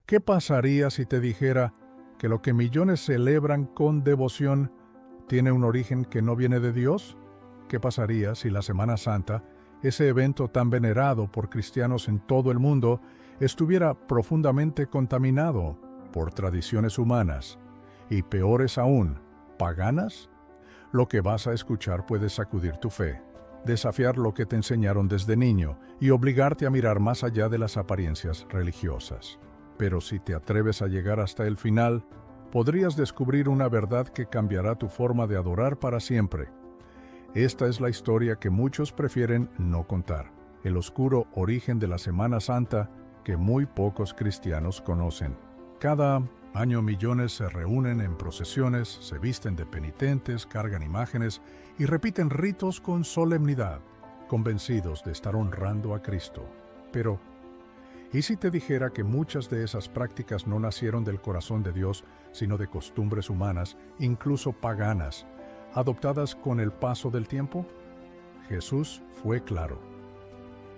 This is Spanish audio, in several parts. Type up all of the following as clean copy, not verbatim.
¿Qué pasaría si te dijera que lo que millones celebran con devoción tiene un origen que no viene de Dios? ¿Qué pasaría si la Semana Santa, ese evento tan venerado por cristianos en todo el mundo, estuviera profundamente contaminado por tradiciones humanas y, peores aún, paganas? Lo que vas a escuchar puede sacudir tu fe, desafiar lo que te enseñaron desde niño y obligarte a mirar más allá de las apariencias religiosas. Pero si te atreves a llegar hasta el final, podrías descubrir una verdad que cambiará tu forma de adorar para siempre. Esta es la historia que muchos prefieren no contar, el oscuro origen de la Semana Santa que muy pocos cristianos conocen. Cada año millones se reúnen en procesiones, se visten de penitentes, cargan imágenes y repiten ritos con solemnidad, convencidos de estar honrando a Cristo. Pero, ¿y si te dijera que muchas de esas prácticas no nacieron del corazón de Dios, sino de costumbres humanas, incluso paganas, adoptadas con el paso del tiempo? Jesús fue claro.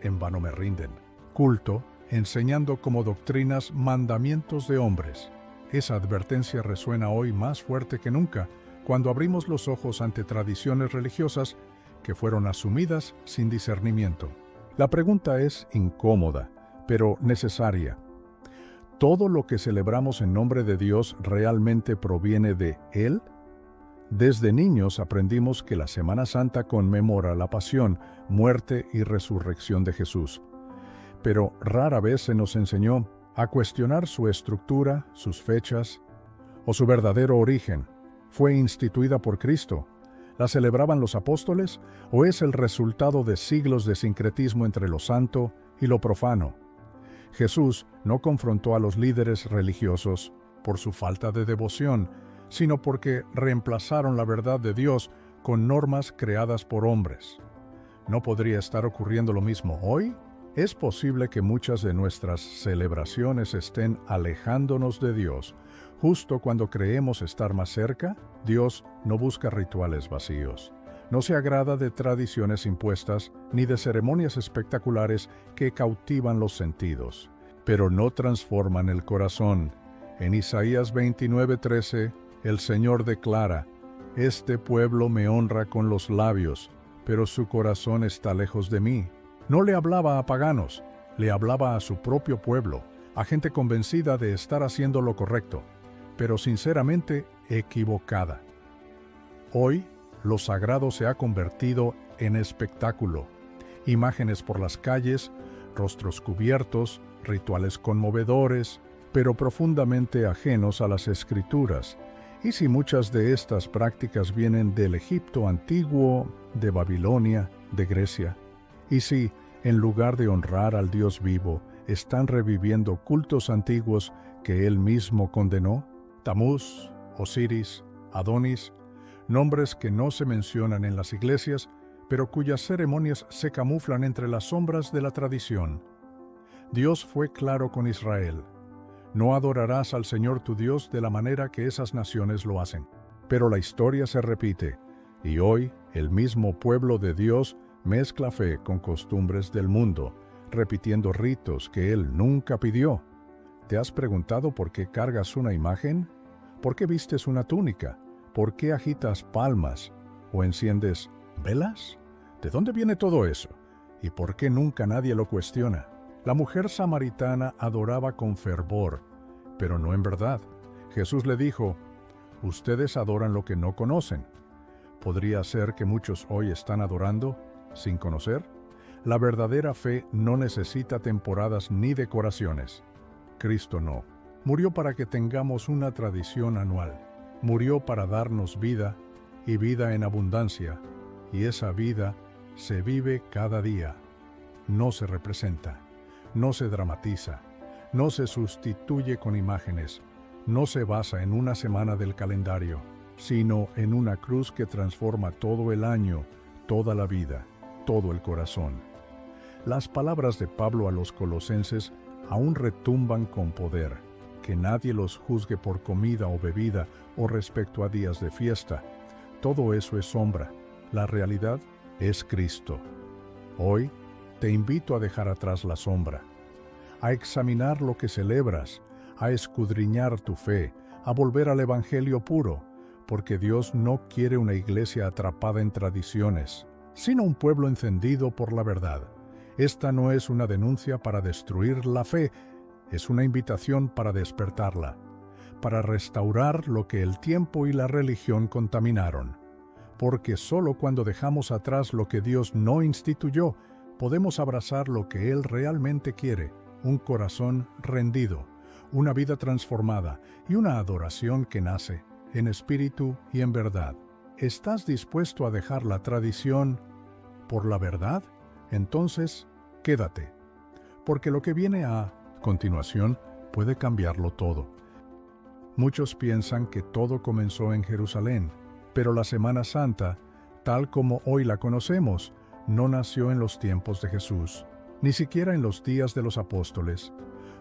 En vano me rinden. Culto, enseñando como doctrinas mandamientos de hombres. Esa advertencia resuena hoy más fuerte que nunca cuando abrimos los ojos ante tradiciones religiosas que fueron asumidas sin discernimiento. La pregunta es incómoda, pero necesaria. ¿Todo lo que celebramos en nombre de Dios realmente proviene de Él? Desde niños aprendimos que la Semana Santa conmemora la pasión, muerte y resurrección de Jesús. Pero rara vez se nos enseñó a cuestionar su estructura, sus fechas o su verdadero origen. ¿Fue instituida por Cristo? ¿La celebraban los apóstoles o es el resultado de siglos de sincretismo entre lo santo y lo profano? Jesús no confrontó a los líderes religiosos por su falta de devoción, sino porque reemplazaron la verdad de Dios con normas creadas por hombres. ¿No podría estar ocurriendo lo mismo hoy? Es posible que muchas de nuestras celebraciones estén alejándonos de Dios. Justo cuando creemos estar más cerca, Dios no busca rituales vacíos. No se agrada de tradiciones impuestas ni de ceremonias espectaculares que cautivan los sentidos, pero no transforman el corazón. En Isaías 29:13, el Señor declara: «Este pueblo me honra con los labios, pero su corazón está lejos de mí». No le hablaba a paganos, le hablaba a su propio pueblo, a gente convencida de estar haciendo lo correcto, pero sinceramente equivocada. Hoy, lo sagrado se ha convertido en espectáculo. Imágenes por las calles, rostros cubiertos, rituales conmovedores, pero profundamente ajenos a las Escrituras. ¿Y si muchas de estas prácticas vienen del Egipto antiguo, de Babilonia, de Grecia? ¿Y si, en lugar de honrar al Dios vivo, están reviviendo cultos antiguos que Él mismo condenó? Tamuz, Osiris, Adonis, nombres que no se mencionan en las iglesias, pero cuyas ceremonias se camuflan entre las sombras de la tradición. Dios fue claro con Israel: no adorarás al Señor tu Dios de la manera que esas naciones lo hacen. Pero la historia se repite, y hoy el mismo pueblo de Dios mezcla fe con costumbres del mundo, repitiendo ritos que Él nunca pidió. ¿Te has preguntado por qué cargas una imagen? ¿Por qué vistes una túnica? ¿Por qué agitas palmas o enciendes velas? ¿De dónde viene todo eso? ¿Y por qué nunca nadie lo cuestiona? La mujer samaritana adoraba con fervor, pero no en verdad. Jesús le dijo: «Ustedes adoran lo que no conocen». ¿Podría ser que muchos hoy están adorando sin conocer? La verdadera fe no necesita temporadas ni decoraciones. Cristo no. Murió para que tengamos una tradición anual. Murió para darnos vida y vida en abundancia, y esa vida se vive cada día. No se representa, no se dramatiza, no se sustituye con imágenes, no se basa en una semana del calendario, sino en una cruz que transforma todo el año, toda la vida, todo el corazón. Las palabras de Pablo a los colosenses aún retumban con poder: que nadie los juzgue por comida o bebida o respecto a días de fiesta. Todo eso es sombra. La realidad es Cristo. Hoy te invito a dejar atrás la sombra, a examinar lo que celebras, a escudriñar tu fe, a volver al Evangelio puro, porque Dios no quiere una iglesia atrapada en tradiciones, sino un pueblo encendido por la verdad. Esta no es una denuncia para destruir la fe, es una invitación para despertarla, para restaurar lo que el tiempo y la religión contaminaron. Porque solo cuando dejamos atrás lo que Dios no instituyó, podemos abrazar lo que Él realmente quiere, un corazón rendido, una vida transformada y una adoración que nace en espíritu y en verdad. ¿Estás dispuesto a dejar la tradición por la verdad? Entonces, quédate, porque lo que viene a continuación puede cambiarlo todo. Muchos piensan que todo comenzó en Jerusalén, pero la Semana Santa, tal como hoy la conocemos, no nació en los tiempos de Jesús, ni siquiera en los días de los apóstoles.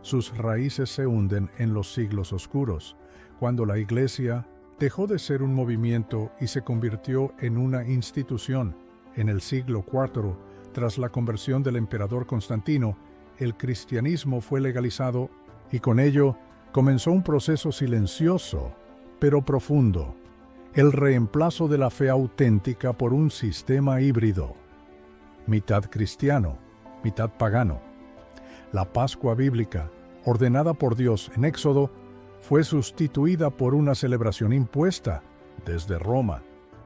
Sus raíces se hunden en los siglos oscuros, cuando la Iglesia dejó de ser un movimiento y se convirtió en una institución. En el siglo IV, tras la conversión del emperador Constantino, el cristianismo fue legalizado y con ello comenzó un proceso silencioso, pero profundo, el reemplazo de la fe auténtica por un sistema híbrido, mitad cristiano, mitad pagano. La Pascua bíblica, ordenada por Dios en Éxodo, fue sustituida por una celebración impuesta desde Roma,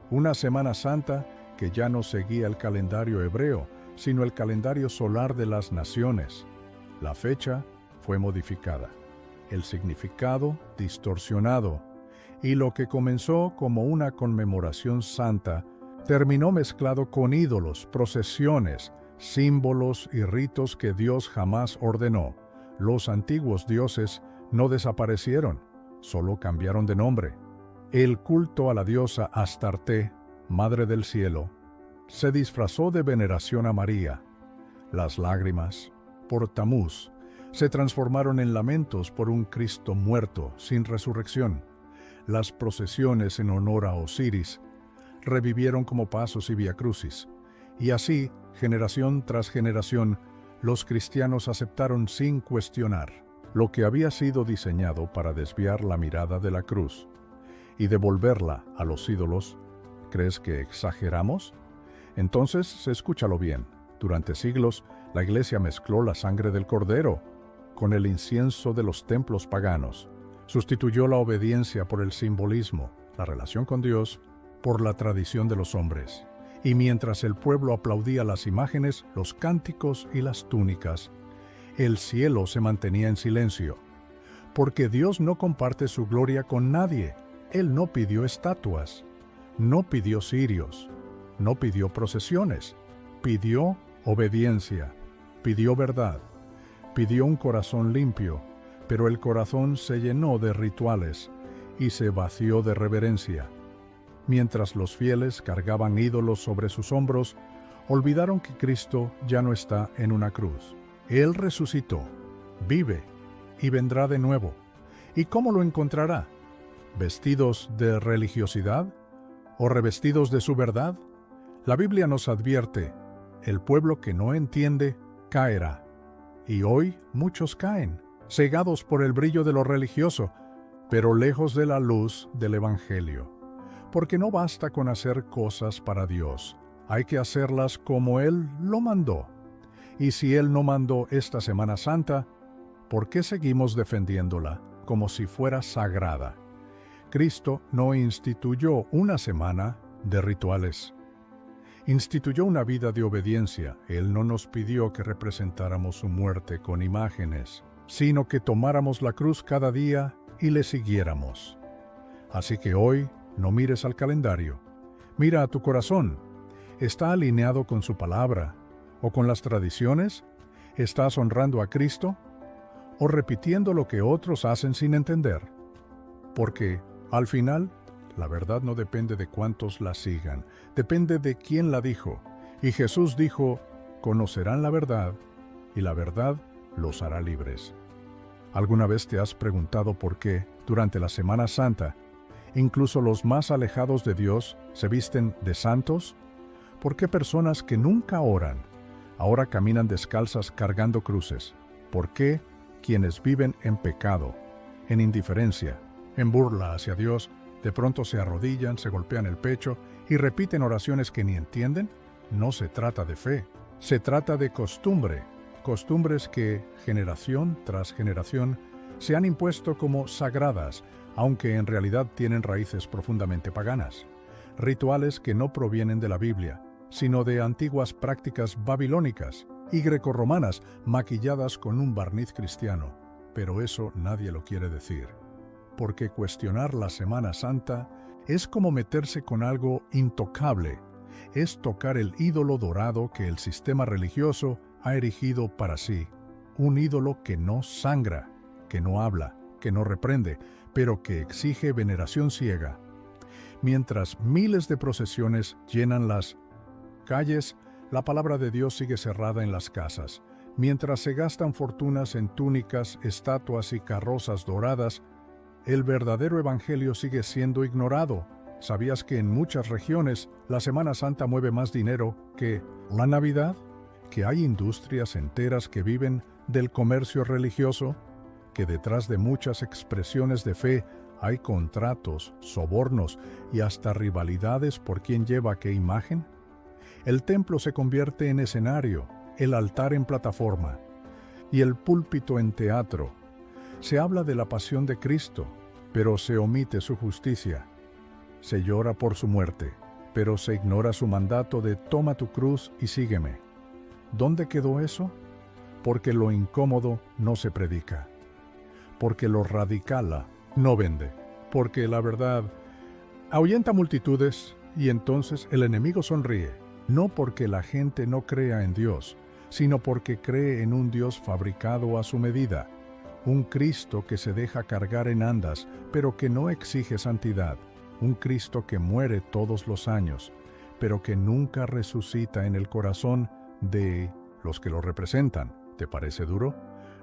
una Semana Santa que ya no seguía el calendario hebreo, sino el calendario solar de las naciones. La fecha fue modificada, el significado distorsionado, y lo que comenzó como una conmemoración santa terminó mezclado con ídolos, procesiones, símbolos y ritos que Dios jamás ordenó. Los antiguos dioses no desaparecieron, solo cambiaron de nombre. El culto a la diosa Astarte, Madre del Cielo, se disfrazó de veneración a María. Las lágrimas, por Tamuz, se transformaron en lamentos por un Cristo muerto, sin resurrección. Las procesiones en honor a Osiris revivieron como pasos y viacrucis, y así, generación tras generación, los cristianos aceptaron sin cuestionar lo que había sido diseñado para desviar la mirada de la cruz y devolverla a los ídolos. ¿Crees que exageramos? Entonces, escúchalo bien. Durante siglos, la Iglesia mezcló la sangre del Cordero con el incienso de los templos paganos. Sustituyó la obediencia por el simbolismo, la relación con Dios, por la tradición de los hombres. Y mientras el pueblo aplaudía las imágenes, los cánticos y las túnicas, el cielo se mantenía en silencio. Porque Dios no comparte su gloria con nadie. Él no pidió estatuas, no pidió cirios, no pidió procesiones, pidió obediencia, pidió verdad, pidió un corazón limpio, pero el corazón se llenó de rituales y se vació de reverencia. Mientras los fieles cargaban ídolos sobre sus hombros, olvidaron que Cristo ya no está en una cruz. Él resucitó, vive y vendrá de nuevo. ¿Y cómo lo encontrará? ¿Vestidos de religiosidad o revestidos de su verdad? La Biblia nos advierte, el pueblo que no entiende caerá. Y hoy muchos caen, cegados por el brillo de lo religioso, pero lejos de la luz del Evangelio. Porque no basta con hacer cosas para Dios, hay que hacerlas como Él lo mandó. Y si Él no mandó esta Semana Santa, ¿por qué seguimos defendiéndola como si fuera sagrada? Cristo no instituyó una semana de rituales. Instituyó una vida de obediencia. Él no nos pidió que representáramos su muerte con imágenes, sino que tomáramos la cruz cada día y le siguiéramos. Así que hoy, no mires al calendario. Mira a tu corazón. ¿Está alineado con su palabra o con las tradiciones? ¿Estás honrando a Cristo o repitiendo lo que otros hacen sin entender? Porque, al final, la verdad no depende de cuántos la sigan, depende de quién la dijo. Y Jesús dijo, conocerán la verdad, y la verdad los hará libres. ¿Alguna vez te has preguntado por qué, durante la Semana Santa, incluso los más alejados de Dios se visten de santos? ¿Por qué personas que nunca oran ahora caminan descalzas cargando cruces? ¿Por qué quienes viven en pecado en indiferencia, en burla hacia Dios, de pronto se arrodillan, se golpean el pecho y repiten oraciones que ni entienden. No se trata de fe, se trata de costumbre, costumbres que, generación tras generación, se han impuesto como sagradas, aunque en realidad tienen raíces profundamente paganas. Rituales que no provienen de la Biblia, sino de antiguas prácticas babilónicas y grecorromanas maquilladas con un barniz cristiano. Pero eso nadie lo quiere decir, porque cuestionar la Semana Santa es como meterse con algo intocable, es tocar el ídolo dorado que el sistema religioso ha erigido para sí, un ídolo que no sangra, que no habla, que no reprende, pero que exige veneración ciega. Mientras miles de procesiones llenan las calles, la palabra de Dios sigue cerrada en las casas. Mientras se gastan fortunas en túnicas, estatuas y carrozas doradas, el verdadero evangelio sigue siendo ignorado. ¿Sabías que en muchas regiones la Semana Santa mueve más dinero que la Navidad? ¿Que hay industrias enteras que viven del comercio religioso? ¿Que detrás de muchas expresiones de fe hay contratos, sobornos y hasta rivalidades por quién lleva qué imagen? El templo se convierte en escenario, el altar en plataforma y el púlpito en teatro. Se habla de la pasión de Cristo, pero se omite su justicia. Se llora por su muerte, pero se ignora su mandato de toma tu cruz y sígueme. ¿Dónde quedó eso? Porque lo incómodo no se predica. Porque lo radical no vende. Porque la verdad ahuyenta multitudes y entonces el enemigo sonríe. No porque la gente no crea en Dios, sino porque cree en un Dios fabricado a su medida. Un Cristo que se deja cargar en andas, pero que no exige santidad. Un Cristo que muere todos los años, pero que nunca resucita en el corazón de los que lo representan. ¿Te parece duro?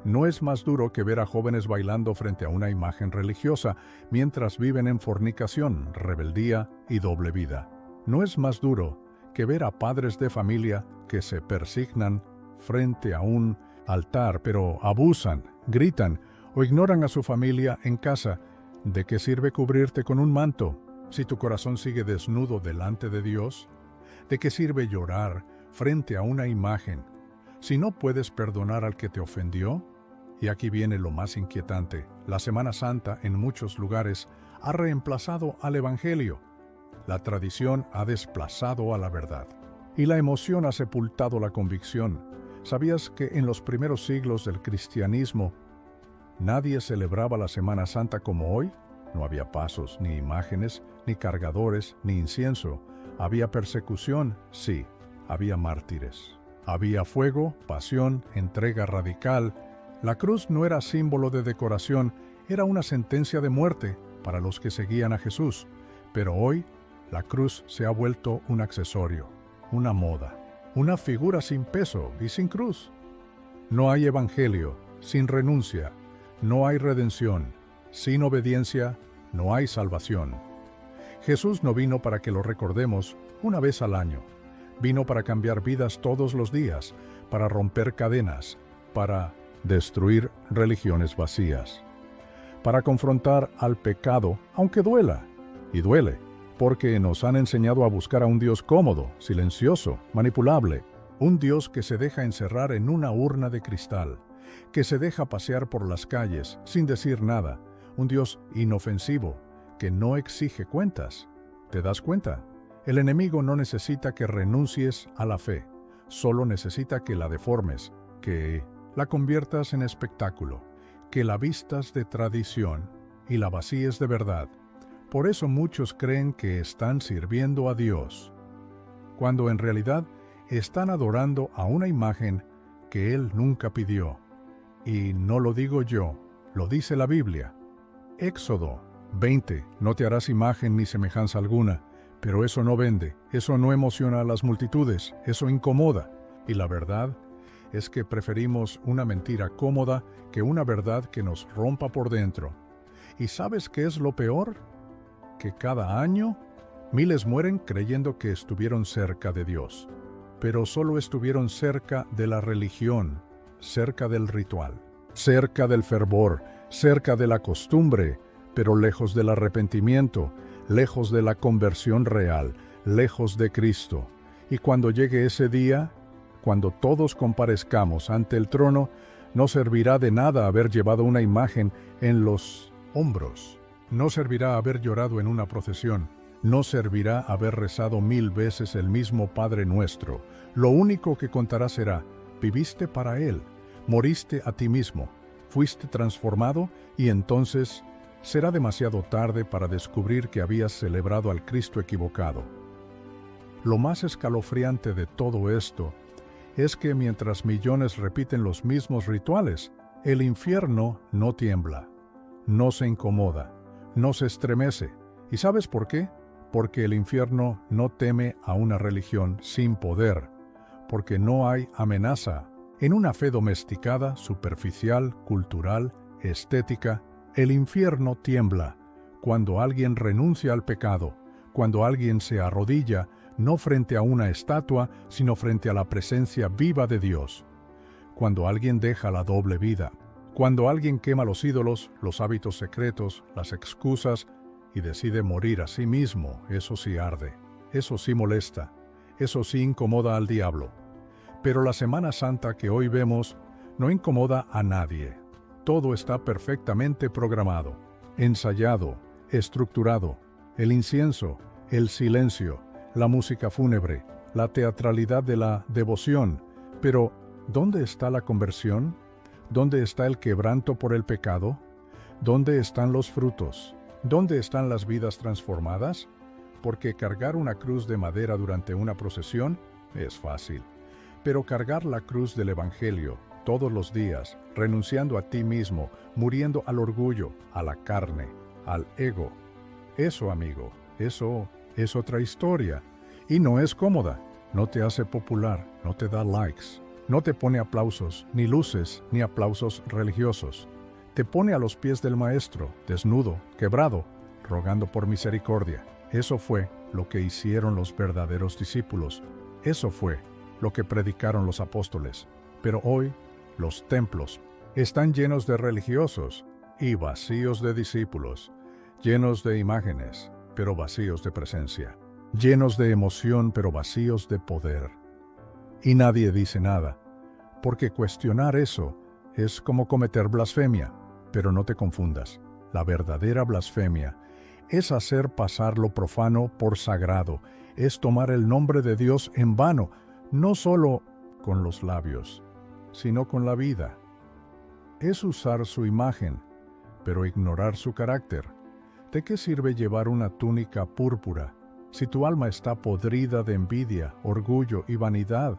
No es más duro que ver a jóvenes bailando frente a una imagen religiosa mientras viven en fornicación, rebeldía y doble vida. No es más duro que ver a padres de familia que se persignan frente a un altar, pero abusan, gritan o ignoran a su familia en casa. ¿De qué sirve cubrirte con un manto si tu corazón sigue desnudo delante de Dios? ¿De qué sirve llorar frente a una imagen si no puedes perdonar al que te ofendió? Y aquí viene lo más inquietante. La Semana Santa en muchos lugares ha reemplazado al Evangelio. La tradición ha desplazado a la verdad. Y la emoción ha sepultado la convicción. ¿Sabías que en los primeros siglos del cristianismo nadie celebraba la Semana Santa como hoy? No había pasos, ni imágenes, ni cargadores, ni incienso. Había persecución, sí. Había mártires. Había fuego, pasión, entrega radical. La cruz no era símbolo de decoración, era una sentencia de muerte para los que seguían a Jesús. Pero hoy, la cruz se ha vuelto un accesorio, una moda, una figura sin peso y sin cruz. No hay evangelio sin renuncia, no hay redención, sin obediencia no hay salvación. Jesús no vino para que lo recordemos una vez al año. Vino para cambiar vidas todos los días, para romper cadenas, para destruir religiones vacías, para confrontar al pecado, aunque duela, y duele, porque nos han enseñado a buscar a un Dios cómodo, silencioso, manipulable, un Dios que se deja encerrar en una urna de cristal, que se deja pasear por las calles sin decir nada, un Dios inofensivo, que no exige cuentas. ¿Te das cuenta? El enemigo no necesita que renuncies a la fe, solo necesita que la deformes, que la conviertas en espectáculo, que la vistas de tradición y la vacíes de verdad. Por eso muchos creen que están sirviendo a Dios, cuando en realidad están adorando a una imagen que Él nunca pidió. Y no lo digo yo, lo dice la Biblia. Éxodo 20, no te harás imagen ni semejanza alguna, pero eso no vende, eso no emociona a las multitudes, eso incomoda. Y la verdad es que preferimos una mentira cómoda que una verdad que nos rompa por dentro. ¿Y sabes qué es lo peor? Que cada año miles mueren creyendo que estuvieron cerca de Dios, pero solo estuvieron cerca de la religión, cerca del ritual, cerca del fervor, cerca de la costumbre, pero lejos del arrepentimiento, lejos de la conversión real, lejos de Cristo. Y cuando llegue ese día, cuando todos comparezcamos ante el trono, no servirá de nada haber llevado una imagen en los hombros. No servirá haber llorado en una procesión. No servirá haber rezado 1000 veces el mismo Padre Nuestro. Lo único que contará será: viviste para Él, moriste a ti mismo, fuiste transformado, y entonces será demasiado tarde para descubrir que habías celebrado al Cristo equivocado. Lo más escalofriante de todo esto es que mientras millones repiten los mismos rituales, el infierno no tiembla, no se incomoda, no se estremece. ¿Y sabes por qué? Porque el infierno no teme a una religión sin poder, porque no hay amenaza. En una fe domesticada, superficial, cultural, estética, el infierno tiembla cuando alguien renuncia al pecado, cuando alguien se arrodilla, no frente a una estatua, sino frente a la presencia viva de Dios. Cuando alguien deja la doble vida, cuando alguien quema los ídolos, los hábitos secretos, las excusas, y decide morir a sí mismo, eso sí arde, eso sí molesta, eso sí incomoda al diablo. Pero la Semana Santa que hoy vemos no incomoda a nadie. Todo está perfectamente programado, ensayado, estructurado. El incienso, el silencio, la música fúnebre, la teatralidad de la devoción. Pero, ¿dónde está la conversión? ¿Dónde está el quebranto por el pecado? ¿Dónde están los frutos? ¿Dónde están las vidas transformadas? Porque cargar una cruz de madera durante una procesión es fácil. Pero cargar la cruz del Evangelio todos los días, renunciando a ti mismo, muriendo al orgullo, a la carne, al ego, eso, amigo, eso es otra historia. Y no es cómoda, no te hace popular, no te da likes, no te pone aplausos, ni luces, ni aplausos religiosos. Te pone a los pies del Maestro, desnudo, quebrado, rogando por misericordia. Eso fue lo que hicieron los verdaderos discípulos. Eso fue lo que predicaron los apóstoles. Pero hoy, los templos están llenos de religiosos y vacíos de discípulos, llenos de imágenes, pero vacíos de presencia, llenos de emoción, pero vacíos de poder. Y nadie dice nada, porque cuestionar eso es como cometer blasfemia. Pero no te confundas, la verdadera blasfemia es hacer pasar lo profano por sagrado, es tomar el nombre de Dios en vano, no solo con los labios, sino con la vida. Es usar su imagen, pero ignorar su carácter. ¿De qué sirve llevar una túnica púrpura si tu alma está podrida de envidia, orgullo y vanidad?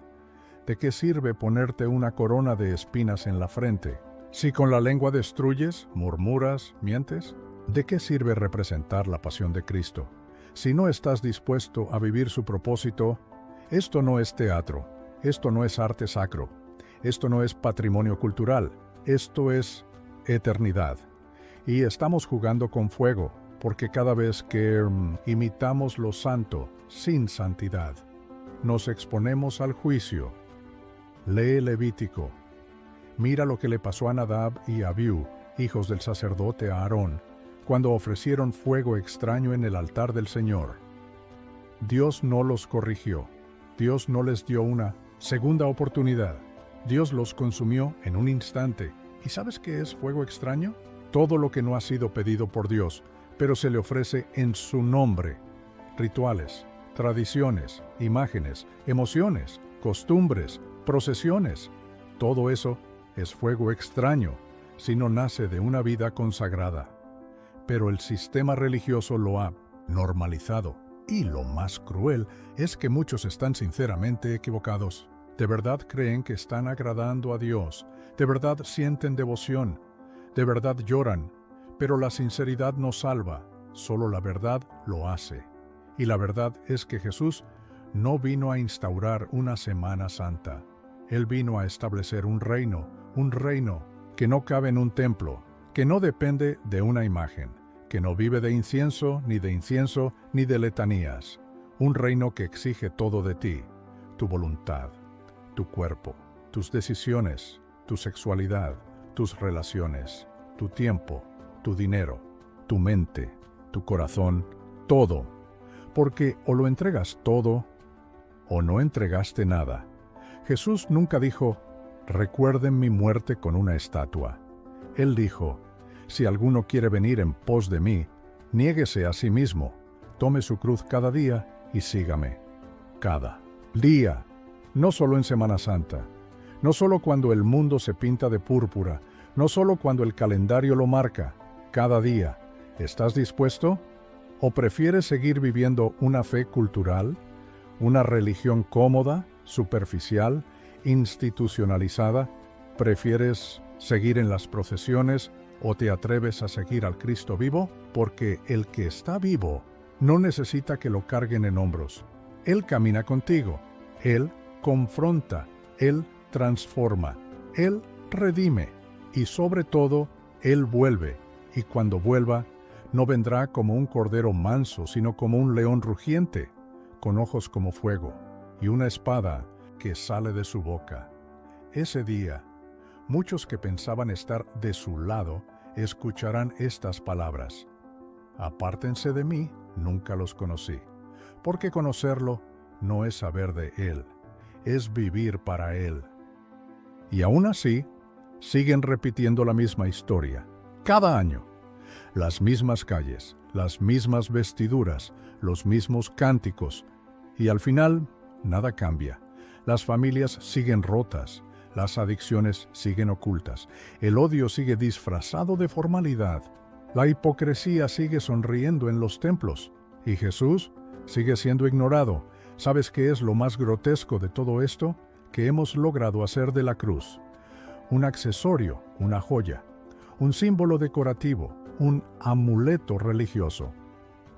¿De qué sirve ponerte una corona de espinas en la frente si con la lengua destruyes, murmuras, mientes? ¿De qué sirve representar la pasión de Cristo si no estás dispuesto a vivir su propósito? Esto no es teatro, esto no es arte sacro, esto no es patrimonio cultural, esto es eternidad. Y estamos jugando con fuego, porque cada vez que imitamos lo santo sin santidad, nos exponemos al juicio. Lee Levítico. Mira lo que le pasó a Nadab y Abiú, hijos del sacerdote Aarón, cuando ofrecieron fuego extraño en el altar del Señor. Dios no los corrigió. Dios no les dio una segunda oportunidad. Dios los consumió en un instante. ¿Y sabes qué es fuego extraño? Todo lo que no ha sido pedido por Dios, pero se le ofrece en su nombre. Rituales, tradiciones, imágenes, emociones, costumbres, procesiones. Todo eso es fuego extraño si no nace de una vida consagrada. Pero el sistema religioso lo ha normalizado. Y lo más cruel es que muchos están sinceramente equivocados. De verdad creen que están agradando a Dios. De verdad sienten devoción. De verdad lloran. Pero la sinceridad no salva. Solo la verdad lo hace. Y la verdad es que Jesús no vino a instaurar una Semana Santa. Él vino a establecer un reino que no cabe en un templo, que no depende de una imagen, que no vive de incienso, ni de letanías. Un reino que exige todo de ti: tu voluntad, tu cuerpo, tus decisiones, tu sexualidad, tus relaciones. tu tiempo, tu dinero, tu mente, tu corazón, todo. Porque o lo entregas todo o no entregaste nada. Jesús nunca dijo, recuerden mi muerte con una estatua. Él dijo, si alguno quiere venir en pos de mí, niéguese a sí mismo, tome su cruz cada día y sígame. Cada día, no solo en Semana Santa, no solo cuando el mundo se pinta de púrpura, no solo cuando el calendario lo marca, cada día. ¿Estás dispuesto? ¿O prefieres seguir viviendo una fe cultural, una religión cómoda, superficial, institucionalizada? ¿Prefieres seguir en las procesiones o te atreves a seguir al Cristo vivo? Porque el que está vivo no necesita que lo carguen en hombros. Él camina contigo, Él confronta, Él transforma, Él redime y sobre todo, Él vuelve. Y cuando vuelva, no vendrá como un cordero manso, sino como un león rugiente, con ojos como fuego y una espada que sale de su boca. Ese día, muchos que pensaban estar de su lado escucharán estas palabras. Apártense de mí, nunca los conocí. Porque conocerlo no es saber de Él, es vivir para Él. Y aún así, siguen repitiendo la misma historia, cada año. Las mismas calles, las mismas vestiduras, los mismos cánticos. Y al final, nada cambia. Las familias siguen rotas, las adicciones siguen ocultas, el odio sigue disfrazado de formalidad, la hipocresía sigue sonriendo en los templos, y Jesús sigue siendo ignorado. ¿Sabes qué es lo más grotesco de todo esto? Que hemos logrado hacer de la cruz un accesorio, una joya, un símbolo decorativo, un amuleto religioso.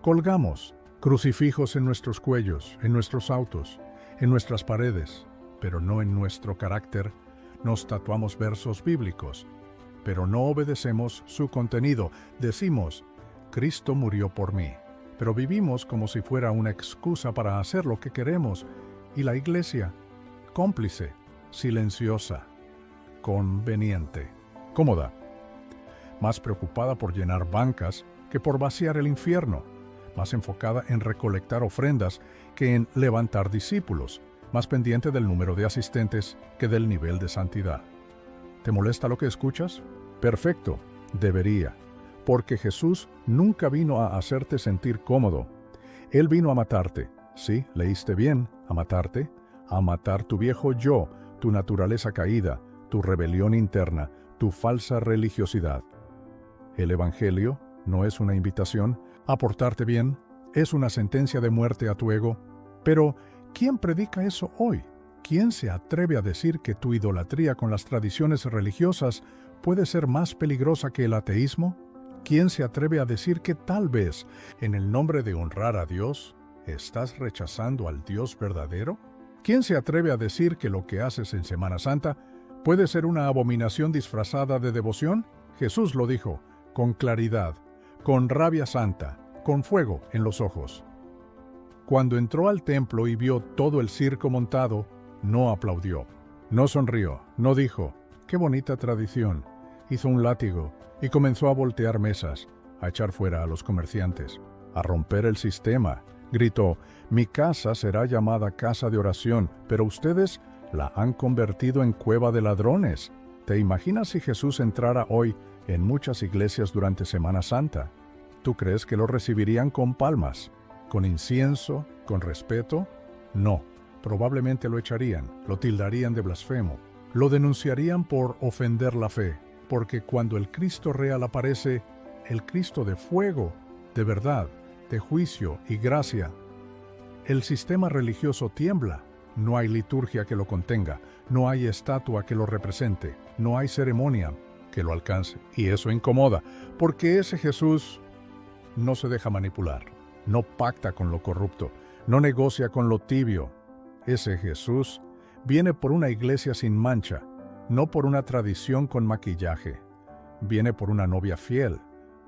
Colgamos crucifijos en nuestros cuellos, en nuestros autos, en nuestras paredes, pero no en nuestro carácter. Nos tatuamos versos bíblicos, pero no obedecemos su contenido. Decimos, Cristo murió por mí, pero vivimos como si fuera una excusa para hacer lo que queremos. Y la iglesia, cómplice, silenciosa, conveniente, cómoda, más preocupada por llenar bancas que por vaciar el infierno, más enfocada en recolectar ofrendas que en levantar discípulos, más pendiente del número de asistentes que del nivel de santidad. ¿Te molesta lo que escuchas? Perfecto, debería, porque Jesús nunca vino a hacerte sentir cómodo. Él vino a matarte. Sí, leíste bien, a matarte, a matar tu viejo yo, tu naturaleza caída, tu rebelión interna, tu falsa religiosidad. El Evangelio no es una invitación a portarte bien, es una sentencia de muerte a tu ego. Pero, ¿quién predica eso hoy? ¿Quién se atreve a decir que tu idolatría con las tradiciones religiosas puede ser más peligrosa que el ateísmo? ¿Quién se atreve a decir que tal vez, en el nombre de honrar a Dios, estás rechazando al Dios verdadero? ¿Quién se atreve a decir que lo que haces en Semana Santa puede ser una abominación disfrazada de devoción? Jesús lo dijo, con claridad, con rabia santa, con fuego en los ojos. Cuando entró al templo y vio todo el circo montado, no aplaudió, no sonrió, no dijo, ¡qué bonita tradición! Hizo un látigo y comenzó a voltear mesas, a echar fuera a los comerciantes, a romper el sistema. Gritó, mi casa será llamada casa de oración, pero ustedes la han convertido en cueva de ladrones. ¿Te imaginas si Jesús entrara hoy en muchas iglesias durante Semana Santa? ¿Tú crees que lo recibirían con palmas, con incienso, con respeto? No, probablemente lo echarían, lo tildarían de blasfemo, lo denunciarían por ofender la fe, porque cuando el Cristo real aparece, el Cristo de fuego, de verdad, de juicio y gracia, el sistema religioso tiembla. No hay liturgia que lo contenga, no hay estatua que lo represente, no hay ceremonia que lo alcance. Y eso incomoda, porque ese Jesús no se deja manipular, no pacta con lo corrupto, no negocia con lo tibio. Ese Jesús viene por una iglesia sin mancha, no por una tradición con maquillaje. Viene por una novia fiel,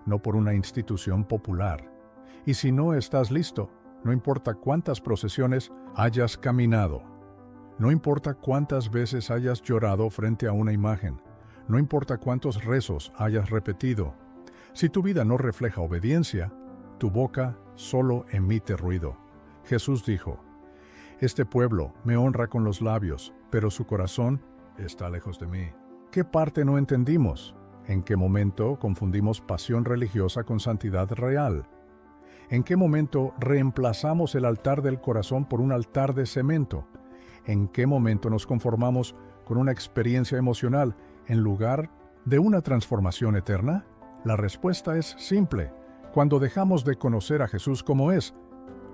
no por una institución popular. Y si no estás listo, no importa cuántas procesiones hayas caminado, no importa cuántas veces hayas llorado frente a una imagen, No importa cuántos rezos hayas repetido. Si tu vida no refleja obediencia, tu boca solo emite ruido. Jesús dijo, «Este pueblo me honra con los labios, pero su corazón está lejos de mí». ¿Qué parte no entendimos? ¿En qué momento confundimos pasión religiosa con santidad real? ¿En qué momento reemplazamos el altar del corazón por un altar de cemento? ¿En qué momento nos conformamos con una experiencia emocional en lugar de una transformación eterna? La respuesta es simple. Cuando dejamos de conocer a Jesús como es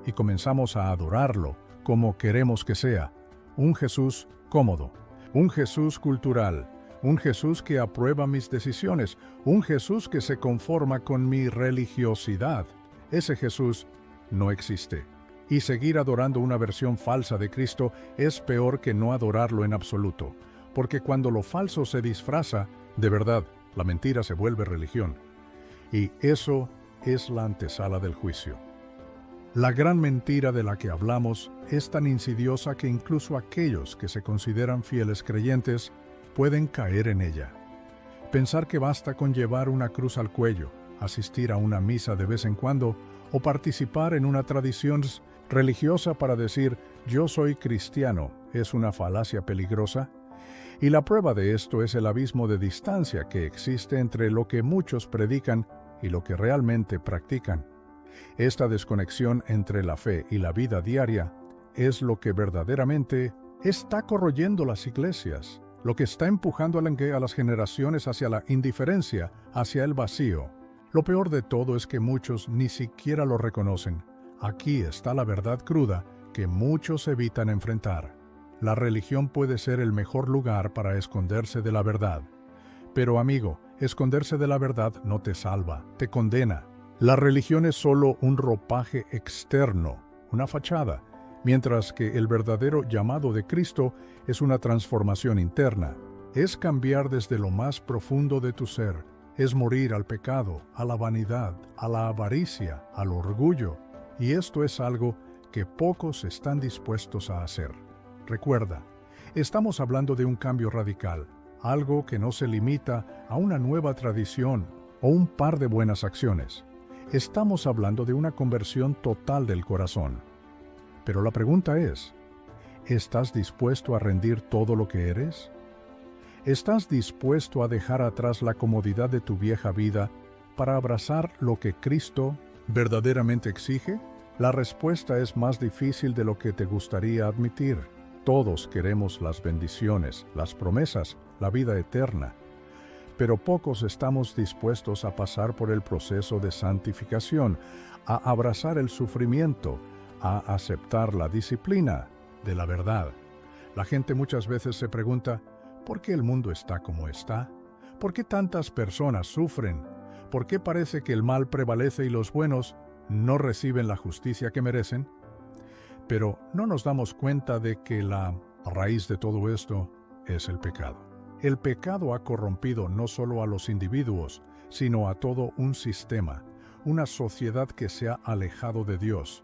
y comenzamos a adorarlo como queremos que sea, un Jesús cómodo, un Jesús cultural, un Jesús que aprueba mis decisiones, un Jesús que se conforma con mi religiosidad. Ese Jesús no existe. Y seguir adorando una versión falsa de Cristo es peor que no adorarlo en absoluto, porque cuando lo falso se disfraza, de verdad, la mentira se vuelve religión. Y eso es la antesala del juicio. La gran mentira de la que hablamos es tan insidiosa que incluso aquellos que se consideran fieles creyentes pueden caer en ella. Pensar que basta con llevar una cruz al cuello, asistir a una misa de vez en cuando o participar en una tradición religiosa para decir «yo soy cristiano» es una falacia peligrosa. Y la prueba de esto es el abismo de distancia que existe entre lo que muchos predican y lo que realmente practican. Esta desconexión entre la fe y la vida diaria es lo que verdaderamente está corroyendo las iglesias, lo que está empujando a las generaciones hacia la indiferencia, hacia el vacío. Lo peor de todo es que muchos ni siquiera lo reconocen. Aquí está la verdad cruda que muchos evitan enfrentar. La religión puede ser el mejor lugar para esconderse de la verdad. Pero amigo, esconderse de la verdad no te salva, te condena. La religión es solo un ropaje externo, una fachada, mientras que el verdadero llamado de Cristo es una transformación interna. Es cambiar desde lo más profundo de tu ser, es morir al pecado, a la vanidad, a la avaricia, al orgullo, y esto es algo que pocos están dispuestos a hacer. Recuerda, estamos hablando de un cambio radical, algo que no se limita a una nueva tradición o un par de buenas acciones. Estamos hablando de una conversión total del corazón. Pero la pregunta es, ¿estás dispuesto a rendir todo lo que eres? ¿Estás dispuesto a dejar atrás la comodidad de tu vieja vida para abrazar lo que Cristo verdaderamente exige? La respuesta es más difícil de lo que te gustaría admitir. Todos queremos las bendiciones, las promesas, la vida eterna. Pero pocos estamos dispuestos a pasar por el proceso de santificación, a abrazar el sufrimiento, a aceptar la disciplina de la verdad. La gente muchas veces se pregunta, ¿por qué el mundo está como está? ¿Por qué tantas personas sufren? ¿Por qué parece que el mal prevalece y los buenos no reciben la justicia que merecen? Pero no nos damos cuenta de que la raíz de todo esto es el pecado. El pecado ha corrompido no solo a los individuos, sino a todo un sistema, una sociedad que se ha alejado de Dios.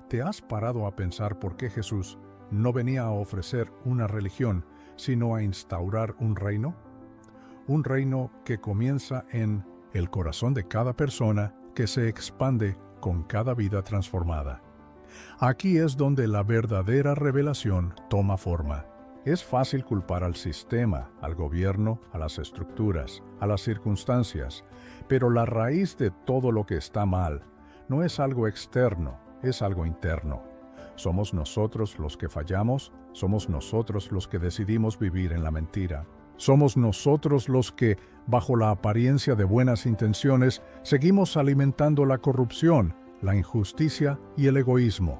¿Te has parado a pensar por qué Jesús no venía a ofrecer una religión, sino a instaurar un reino? Un reino que comienza en el corazón de cada persona, que se expande con cada vida transformada. Aquí es donde la verdadera revelación toma forma. Es fácil culpar al sistema, al gobierno, a las estructuras, a las circunstancias, pero la raíz de todo lo que está mal no es algo externo, es algo interno. Somos nosotros los que fallamos, somos nosotros los que decidimos vivir en la mentira. Somos nosotros los que, bajo la apariencia de buenas intenciones, seguimos alimentando la corrupción, la injusticia y el egoísmo.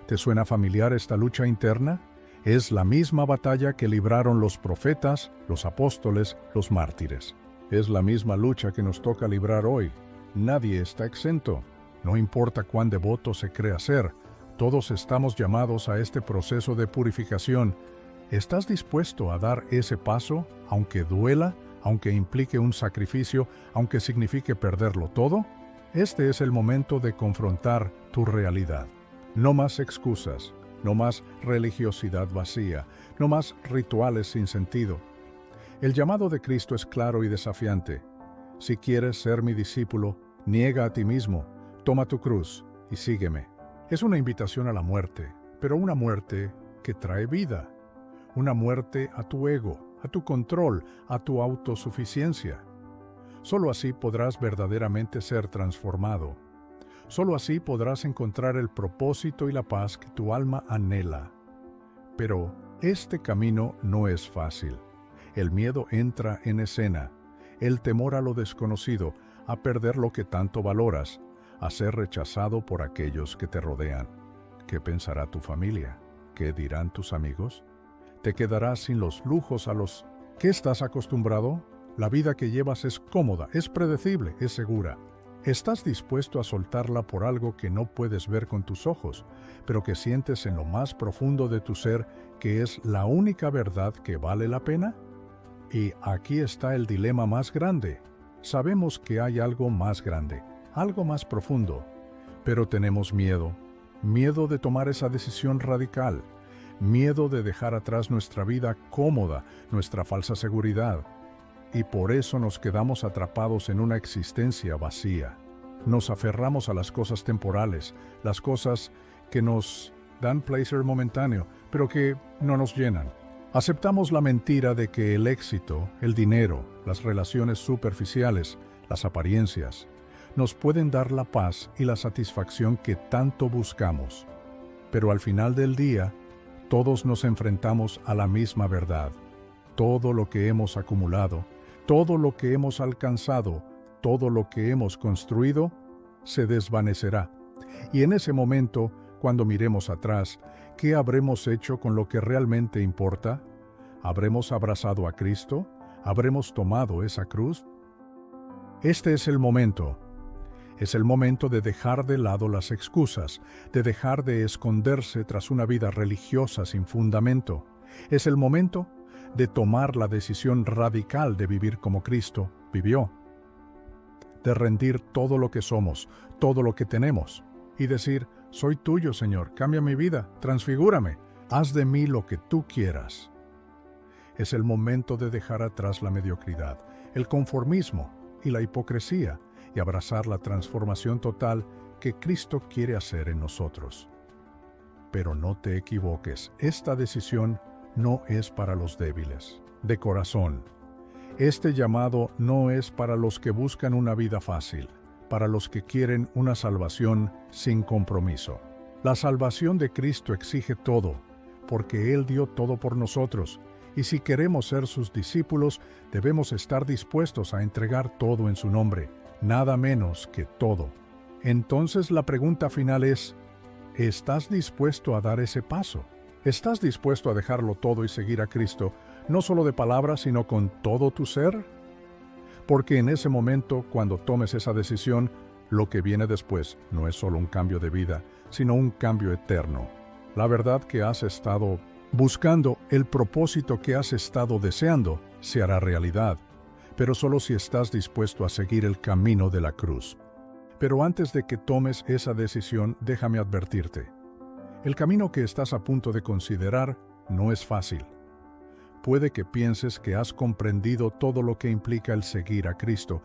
¿Te suena familiar esta lucha interna? Es la misma batalla que libraron los profetas, los apóstoles, los mártires. Es la misma lucha que nos toca librar hoy. Nadie está exento. No importa cuán devoto se crea ser, todos estamos llamados a este proceso de purificación. ¿Estás dispuesto a dar ese paso, aunque duela, aunque implique un sacrificio, aunque signifique perderlo todo? Este es el momento de confrontar tu realidad. No más excusas, no más religiosidad vacía, no más rituales sin sentido. El llamado de Cristo es claro y desafiante. Si quieres ser mi discípulo, niega a ti mismo, toma tu cruz y sígueme. Es una invitación a la muerte, pero una muerte que trae vida. Una muerte a tu ego, a tu control, a tu autosuficiencia. Solo así podrás verdaderamente ser transformado. Solo así podrás encontrar el propósito y la paz que tu alma anhela. Pero este camino no es fácil. El miedo entra en escena, el temor a lo desconocido, a perder lo que tanto valoras, a ser rechazado por aquellos que te rodean. ¿Qué pensará tu familia? ¿Qué dirán tus amigos? ¿Te quedarás sin los lujos a los que estás acostumbrado? La vida que llevas es cómoda, es predecible, es segura. ¿Estás dispuesto a soltarla por algo que no puedes ver con tus ojos, pero que sientes en lo más profundo de tu ser que es la única verdad que vale la pena? Y aquí está el dilema más grande. Sabemos que hay algo más grande, algo más profundo, pero tenemos miedo. Miedo de tomar esa decisión radical. Miedo de dejar atrás nuestra vida cómoda, nuestra falsa seguridad. Y por eso nos quedamos atrapados en una existencia vacía. Nos aferramos a las cosas temporales, las cosas que nos dan placer momentáneo, pero que no nos llenan. Aceptamos la mentira de que el éxito, el dinero, las relaciones superficiales, las apariencias, nos pueden dar la paz y la satisfacción que tanto buscamos. Pero al final del día, todos nos enfrentamos a la misma verdad. Todo lo que hemos acumulado, todo lo que hemos alcanzado, todo lo que hemos construido, se desvanecerá. Y en ese momento, cuando miremos atrás, ¿qué habremos hecho con lo que realmente importa? ¿Habremos abrazado a Cristo? ¿Habremos tomado esa cruz? Este es el momento. Es el momento de dejar de lado las excusas, de dejar de esconderse tras una vida religiosa sin fundamento. Es el momento de tomar la decisión radical de vivir como Cristo vivió. De rendir todo lo que somos, todo lo que tenemos, y decir, soy tuyo, Señor, cambia mi vida, transfigúrame, haz de mí lo que tú quieras. Es el momento de dejar atrás la mediocridad, el conformismo y la hipocresía, y abrazar la transformación total que Cristo quiere hacer en nosotros. Pero no te equivoques, esta decisión no es para los débiles, de corazón. Este llamado no es para los que buscan una vida fácil, para los que quieren una salvación sin compromiso. La salvación de Cristo exige todo, porque Él dio todo por nosotros, y si queremos ser sus discípulos, debemos estar dispuestos a entregar todo en su nombre, nada menos que todo. Entonces la pregunta final es, ¿estás dispuesto a dar ese paso? ¿Estás dispuesto a dejarlo todo y seguir a Cristo, no solo de palabras, sino con todo tu ser? Porque en ese momento, cuando tomes esa decisión, lo que viene después no es solo un cambio de vida, sino un cambio eterno. La verdad que has estado buscando, el propósito que has estado deseando, se hará realidad, pero solo si estás dispuesto a seguir el camino de la cruz. Pero antes de que tomes esa decisión, déjame advertirte. El camino que estás a punto de considerar no es fácil. Puede que pienses que has comprendido todo lo que implica el seguir a Cristo,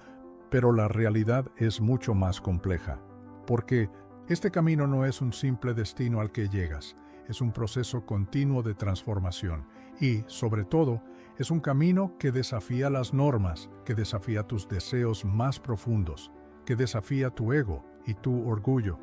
pero la realidad es mucho más compleja, porque este camino no es un simple destino al que llegas, es un proceso continuo de transformación y, sobre todo, es un camino que desafía las normas, que desafía tus deseos más profundos, que desafía tu ego y tu orgullo.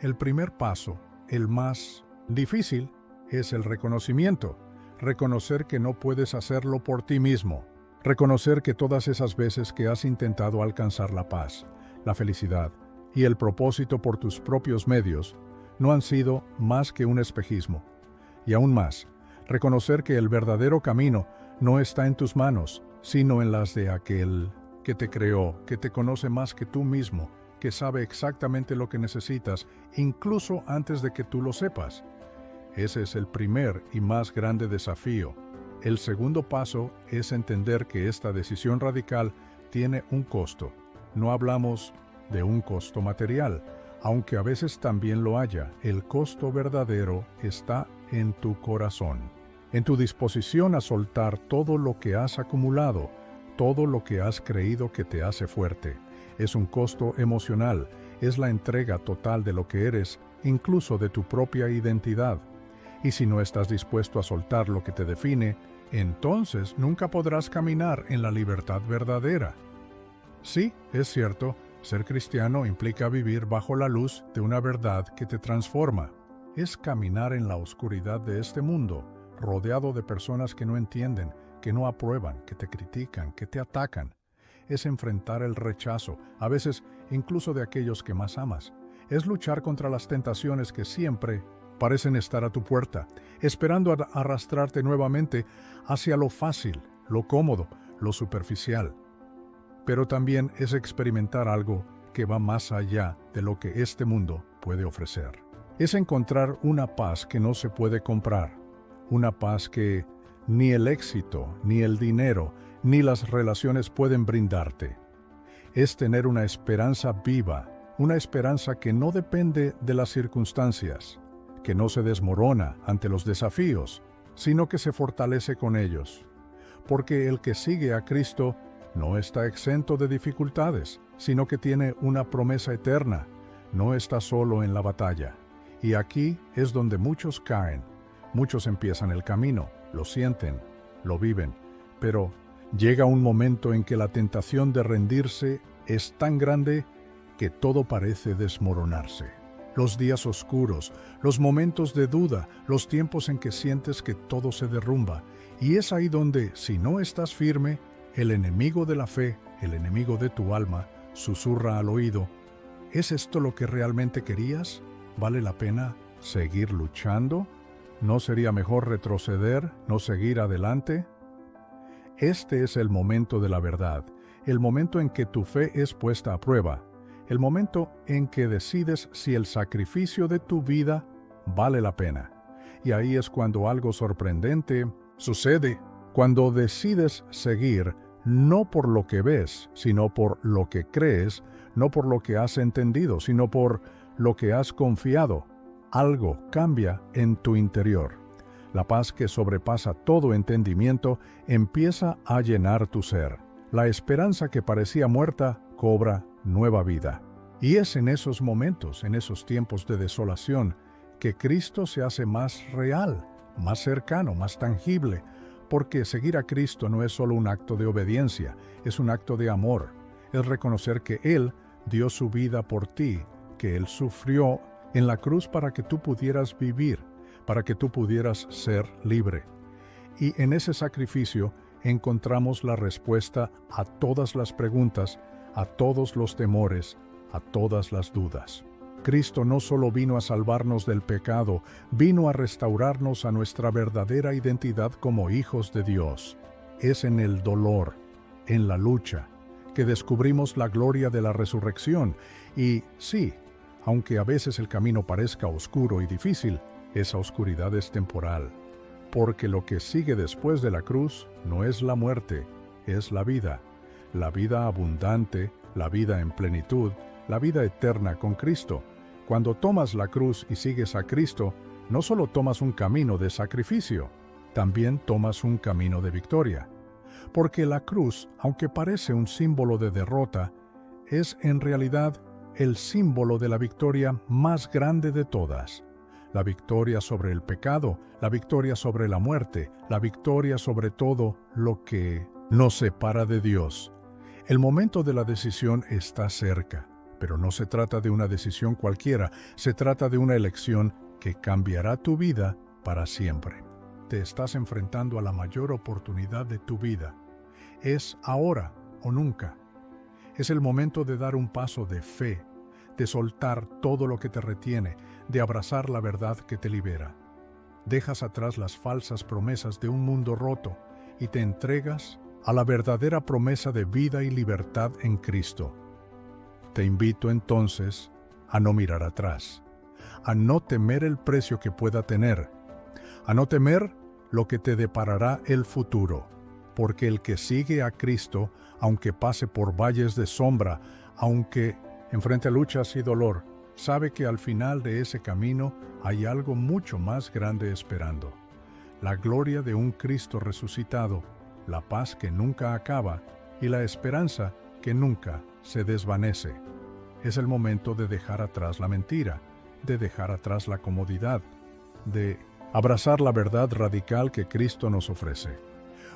El primer paso, el más difícil, es el reconocimiento. Reconocer que no puedes hacerlo por ti mismo. Reconocer que todas esas veces que has intentado alcanzar la paz, la felicidad y el propósito por tus propios medios, no han sido más que un espejismo. Y aún más, reconocer que el verdadero camino no está en tus manos, sino en las de aquel que te creó, que te conoce más que tú mismo, que sabe exactamente lo que necesitas, incluso antes de que tú lo sepas. Ese es el primer y más grande desafío. El segundo paso es entender que esta decisión radical tiene un costo. No hablamos de un costo material, aunque a veces también lo haya. El costo verdadero está en tu corazón. en tu disposición a soltar todo lo que has acumulado, todo lo que has creído que te hace fuerte. Es un costo emocional, es la entrega total de lo que eres, incluso de tu propia identidad. Y si no estás dispuesto a soltar lo que te define, entonces nunca podrás caminar en la libertad verdadera. Sí, es cierto, ser cristiano implica vivir bajo la luz de una verdad que te transforma. Es caminar en la oscuridad de este mundo, rodeado de personas que no entienden, que no aprueban, que te critican, que te atacan. Es enfrentar el rechazo, a veces incluso de aquellos que más amas. Es luchar contra las tentaciones que siempre parecen estar a tu puerta, esperando arrastrarte nuevamente hacia lo fácil, lo cómodo, lo superficial. Pero también es experimentar algo que va más allá de lo que este mundo puede ofrecer. Es encontrar una paz que no se puede comprar, una paz que ni el éxito, ni el dinero, ni las relaciones pueden brindarte. Es tener una esperanza viva, una esperanza que no depende de las circunstancias, que no se desmorona ante los desafíos, sino que se fortalece con ellos. Porque el que sigue a Cristo no está exento de dificultades, sino que tiene una promesa eterna, no está solo en la batalla. Y aquí es donde muchos caen, muchos empiezan el camino, lo sienten, lo viven, pero llega un momento en que la tentación de rendirse es tan grande que todo parece desmoronarse. Los días oscuros, los momentos de duda, los tiempos en que sientes que todo se derrumba, y es ahí donde, si no estás firme, el enemigo de la fe, el enemigo de tu alma, susurra al oído: ¿es esto lo que realmente querías? ¿Vale la pena seguir luchando? ¿No sería mejor retroceder, no seguir adelante? Este es el momento de la verdad, el momento en que tu fe es puesta a prueba, el momento en que decides si el sacrificio de tu vida vale la pena. Y ahí es cuando algo sorprendente sucede, cuando decides seguir no por lo que ves, sino por lo que crees, no por lo que has entendido, sino por lo que has confiado. Algo cambia en tu interior. La paz que sobrepasa todo entendimiento empieza a llenar tu ser. La esperanza que parecía muerta cobra nueva vida. Y es en esos momentos, en esos tiempos de desolación, que Cristo se hace más real, más cercano, más tangible, porque seguir a Cristo no es solo un acto de obediencia, es un acto de amor. Es reconocer que Él dio su vida por ti, que Él sufrió en la cruz para que tú pudieras vivir, para que tú pudieras ser libre. Y en ese sacrificio encontramos la respuesta a todas las preguntas, a todos los temores, a todas las dudas. Cristo no solo vino a salvarnos del pecado, vino a restaurarnos a nuestra verdadera identidad como hijos de Dios. Es en el dolor, en la lucha, que descubrimos la gloria de la resurrección. Y sí, aunque a veces el camino parezca oscuro y difícil, esa oscuridad es temporal, porque lo que sigue después de la cruz no es la muerte, es la vida abundante, la vida en plenitud, la vida eterna con Cristo. Cuando tomas la cruz y sigues a Cristo, no solo tomas un camino de sacrificio, también tomas un camino de victoria. Porque la cruz, aunque parece un símbolo de derrota, es en realidad el símbolo de la victoria más grande de todas. La victoria sobre el pecado, la victoria sobre la muerte, la victoria sobre todo lo que nos separa de Dios. El momento de la decisión está cerca, pero no se trata de una decisión cualquiera, se trata de una elección que cambiará tu vida para siempre. Te estás enfrentando a la mayor oportunidad de tu vida. Es ahora o nunca. Es el momento de dar un paso de fe, de soltar todo lo que te retiene, de abrazar la verdad que te libera. Dejas atrás las falsas promesas de un mundo roto y te entregas a la verdadera promesa de vida y libertad en Cristo. Te invito entonces a no mirar atrás, a no temer el precio que pueda tener, a no temer lo que te deparará el futuro, porque el que sigue a Cristo, aunque pase por valles de sombra, aunque enfrente luchas y dolor, sabe que al final de ese camino hay algo mucho más grande esperando. la gloria de un Cristo resucitado, la paz que nunca acaba y la esperanza que nunca se desvanece. Es el momento de dejar atrás la mentira, de dejar atrás la comodidad, de abrazar la verdad radical que Cristo nos ofrece.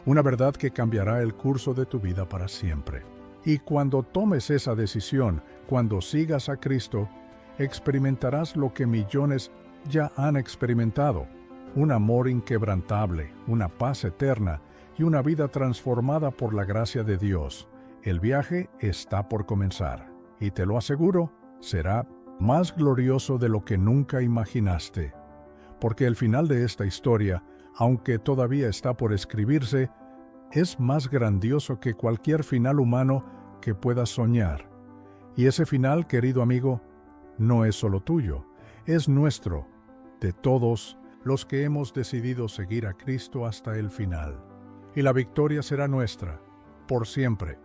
Una verdad que cambiará el curso de tu vida para siempre. Y cuando tomes esa decisión, cuando sigas a Cristo, experimentarás lo que millones ya han experimentado: un amor inquebrantable, una paz eterna y una vida transformada por la gracia de Dios. El viaje está por comenzar, y te lo aseguro, será más glorioso de lo que nunca imaginaste. Porque el final de esta historia, aunque todavía está por escribirse, es más grandioso que cualquier final humano que puedas soñar. Y ese final, querido amigo, no es solo tuyo, es nuestro, de todos los que hemos decidido seguir a Cristo hasta el final. Y la victoria será nuestra, por siempre.